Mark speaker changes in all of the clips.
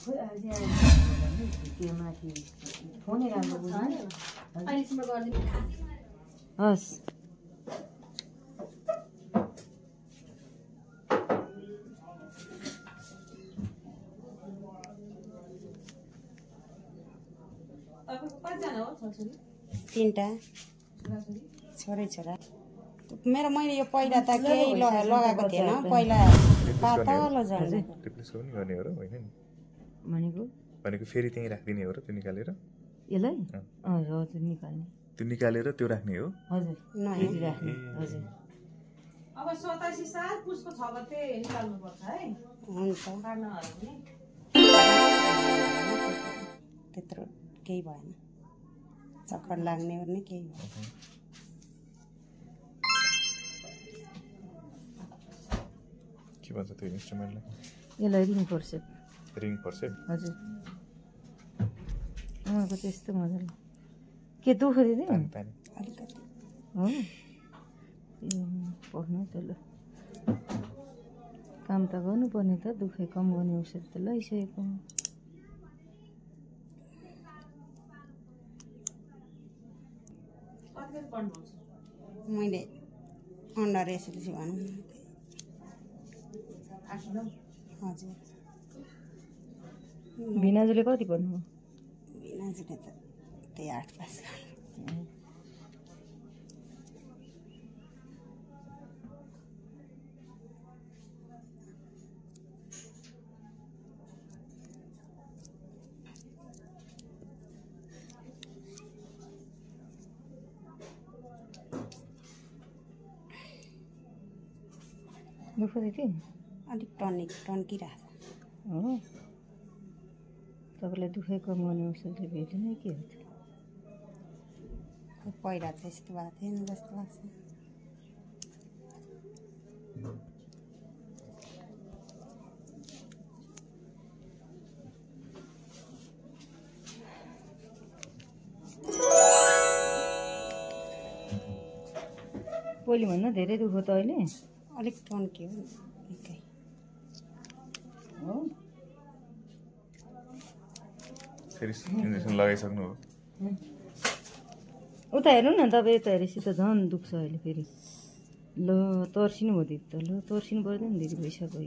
Speaker 1: हस्
Speaker 2: तीनटा छोरै छोरा मेरो मैले यो पहिला त केही लगाएको थिएन पहिला पातलो झन्
Speaker 3: रिप्लेस पनि गर्ने हो र होइन नि
Speaker 1: भनेको
Speaker 3: फेरि त्यही राखिदिने हो र त्यो निकालेर
Speaker 1: यसलाई हजुर निकाल्ने
Speaker 3: त्यो निकालेर त्यो राख्ने हो
Speaker 1: हजुर राख्ने हजुर
Speaker 4: अब 87 साल पुसको 6 गते निकाल्नु पर्छ है
Speaker 2: हुन्छ
Speaker 4: काट्न हराउने
Speaker 2: त्यत्रो केही भएन चक्कर लाग्ने ओर्ने केही भएन
Speaker 3: के भन्छ त्यो इन्स्ट्रुमेन्टलाई
Speaker 1: यसलाई रिङ पर्सेप
Speaker 3: हजुर
Speaker 1: उहाँको त्यस्तो मजाले के दुःख दिदी
Speaker 2: अलिकति
Speaker 1: हो पर्नु त ल काम त गर्नुपर्ने त दुःखै कम गर्ने औषध त लगाइसकेको
Speaker 2: मैले अन्डर एसएलसी भनौँ हजुर
Speaker 1: भिनाजुले कति पढ्नु
Speaker 2: भिनाजुले त त्यही 8 पास
Speaker 1: दुःख दिदी
Speaker 2: अलिक टन्किरहेको
Speaker 1: हो तपाईँलाई दुःखै कम गर्ने औषधले भेटेन के हो
Speaker 2: पहिला त यस्तो भएको थिएन जस्तो लाग्छ
Speaker 1: पहिले भन्दा धेरै दुःख त अहिले
Speaker 2: अलिक टन्क्यो निकै
Speaker 1: हो
Speaker 3: फेरि इन्जेक्सन लगाइसक्नु हो
Speaker 1: उता हेर्नु न तपाईँ यता हेरेपछि त झन् दुख्छ अहिले फेरि ल तर्सिनु हो दिदी त ल तर्सिनु पर्दैन दिदी भइसक्यो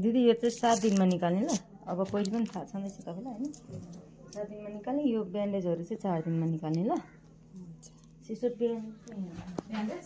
Speaker 1: दिदी यो चाहिँ 7 दिनमा निकाल्ने ल अब पहिले पनि थाहा छँदैछ तपाईँलाई होइन 7 दिनमा निकाल्ने यो ब्यान्डेजहरू चाहिँ 4 दिनमा निकाल्ने ल सिसो ब्यान्डेज